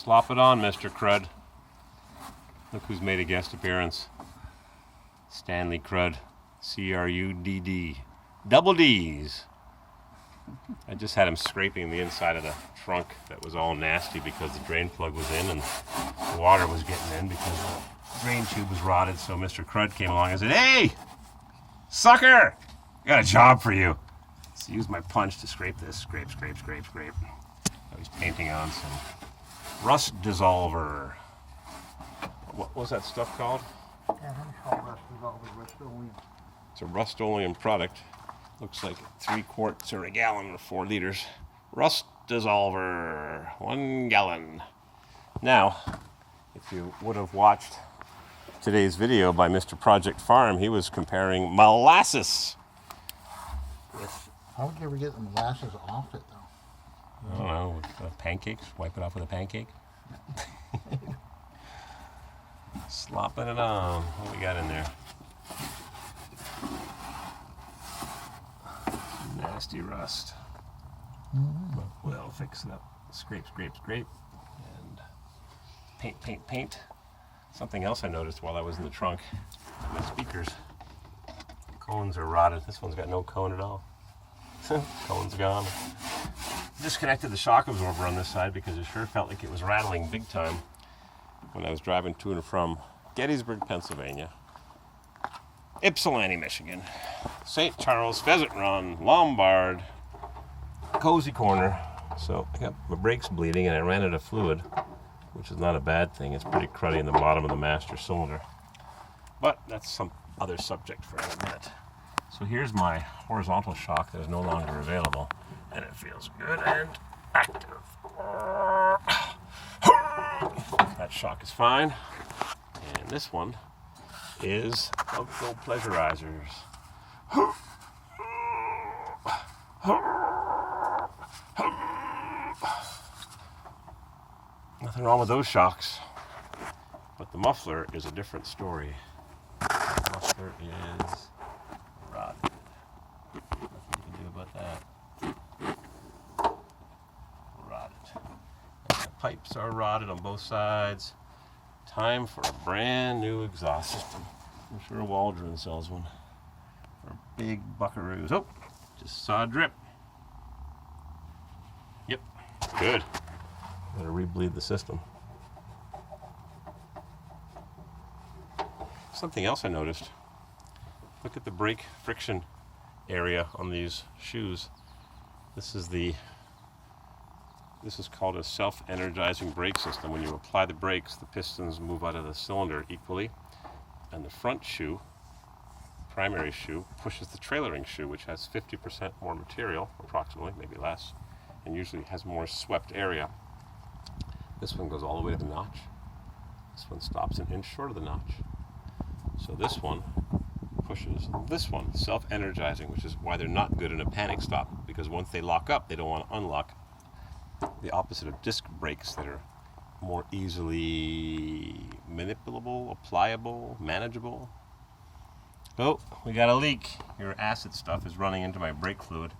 Slop it on, Mr. Crud. Look who's made a guest appearance. Stanley Crud. C-R-U-D-D. Double D's. I just had him scraping the inside of the trunk that was all nasty because the drain plug was in and the water was getting in because the drain tube was rotted. So Mr. Crud came along and said, "Hey, sucker, I got a job for you." So I used my punch to scrape this. Scrape, scrape, scrape, scrape. I was painting on some rust dissolver. What was that stuff called? It's a Rust-Oleum product. Looks like 3 quarts or a gallon or 4 liters. Rust dissolver, 1 gallon. Now, if you would have watched today's video by Mr. Project Farm, he was comparing molasses with... How would you ever get the molasses off it, though? I don't know, with pancakes. Wipe it off with a pancake. Slopping it on. What we got in there? Nasty rust. But we'll fix it up. Scrape, scrape, scrape. And paint, paint, paint. Something else I noticed while I was in the trunk. My speakers. Cones are rotted. This one's got no cone at all. Cone's gone. Disconnected the shock absorber on this side because it sure felt like it was rattling big time when I was driving to and from Gettysburg, Pennsylvania, Ypsilanti, Michigan, St. Charles, Pheasant Run, Lombard, Cozy Corner. So I got my brakes bleeding and I ran out of fluid, which is not a bad thing. It's pretty cruddy in the bottom of the master cylinder. But that's some other subject for another minute. So here's my horizontal shock that is no longer available, and it feels good and active. That shock is fine. And this one is Outflow Pleasurizers. Nothing wrong with those shocks, but the muffler is a different story. The muffler is rotted. Nothing you can do about that. Rotted. And the pipes are rotted on both sides. Time for a brand new exhaust system. I'm sure Waldron sells one for big buckaroos. Oh, just saw a drip. Yep, good. Gotta rebleed the system. Something else I noticed. Look at the brake friction area on these shoes. This is called a self-energizing brake system. When you apply the brakes, the pistons move out of the cylinder equally, and the front shoe, primary shoe, pushes the trailering shoe, which has 50% more material, approximately, maybe less, and usually has more swept area. This one goes all the way to the notch. This one stops an inch short of the notch. So this one pushes this one, self-energizing, which is why they're not good in a panic stop, because once they lock up, they don't want to unlock. The opposite of disc brakes that are more easily manipulable, applicable, manageable. Oh, we got a leak. Your acid stuff is running into my brake fluid.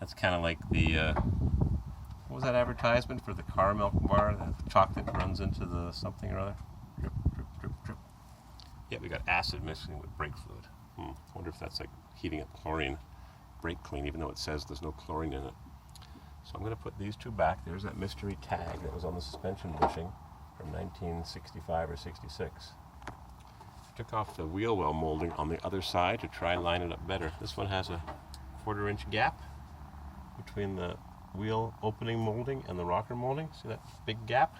That's kind of like the, what was that advertisement for the car milk bar? The chocolate runs into the something or other. Drip, drip, drip, drip. Yeah, we got acid mixing with brake fluid. I wonder if that's like heating up chlorine brake clean, even though it says there's no chlorine in it. So I'm going to put these two back. There's that mystery tag that was on the suspension bushing from 1965 or 66. Took off the wheel well molding on the other side to try and line it up better. This one has a 1/4 inch gap between the wheel opening molding and the rocker molding. See that big gap?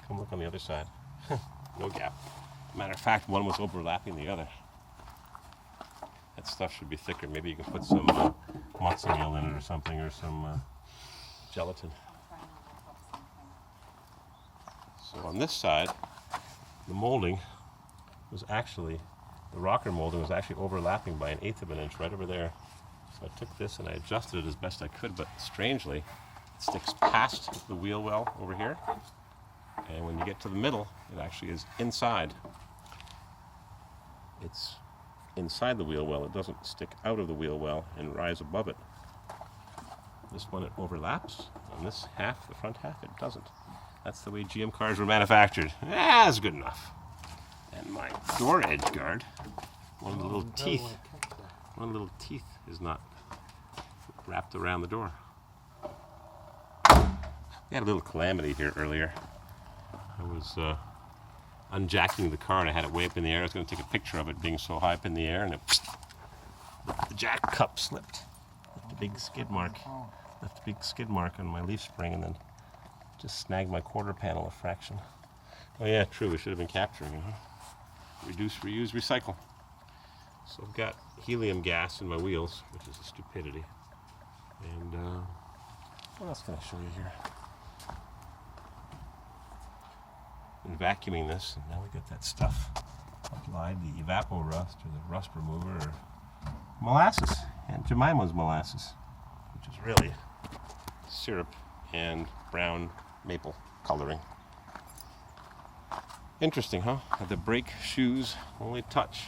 Come look on the other side. No gap. Matter of fact, one was overlapping the other. That stuff should be thicker. Maybe you can put some mozzarella in it or something, or some gelatin. So on this side, the molding was actually, the rocker molding was actually overlapping by 1/8 of an inch right over there. So I took this and I adjusted it as best I could, but strangely, it sticks past the wheel well over here. And when you get to the middle, it actually is inside. It's inside the wheel well. It doesn't stick out of the wheel well and rise above it. This one it overlaps, and this half, the front half, it doesn't. That's the way GM cars were manufactured. That's good enough. And my door edge guard, one of the little teeth is not wrapped around the door. We had a little calamity here earlier. I was unjacking the car and I had it way up in the air. I was going to take a picture of it being so high up in the air, and the jack cup slipped. Left a big skid mark. On my leaf spring, and then just snagged my quarter panel a fraction. Oh yeah, true. We should have been capturing it. Huh? Reduce, reuse, recycle. So I've got helium gas in my wheels, which is a stupidity. And what else can I show you here? Been vacuuming this, and now we got that stuff applied, the evapor rust or the rust remover, or molasses, Aunt Jemima's molasses, which is really syrup and brown maple coloring. Interesting, huh? The brake shoes only touch.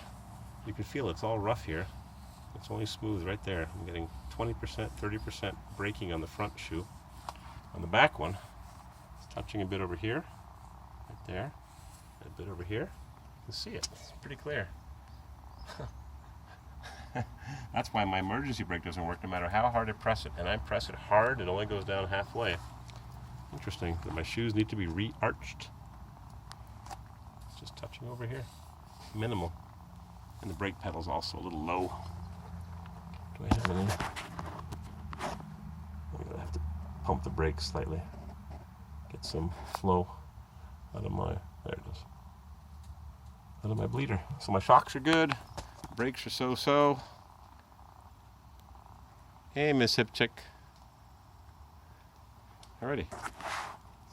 You can feel it's all rough here. It's only smooth right there. I'm getting 20%, 30% braking on the front shoe. On the back one, it's touching a bit over here, right there, and a bit over here. You can see it. It's pretty clear. That's why my emergency brake doesn't work no matter how hard I press it. And I press it hard, it only goes down halfway. Interesting that my shoes need to be re-arched. It's just touching over here. Minimal. And the brake pedal's also a little low. Do I have any? I'm going to have to pump the brakes slightly. Get some flow out of my, there it is, out of my bleeder. So my shocks are good. Brakes are so-so. Hey, Miss Hip Chick. Alrighty.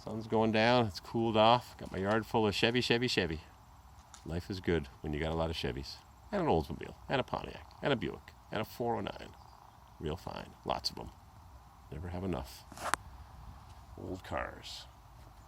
Sun's going down. It's cooled off. Got my yard full of Chevy. Life is good when you got a lot of Chevys. And an Oldsmobile. And a Pontiac. And a Buick. And a 409. Real fine. Lots of them. Never have enough. Old cars.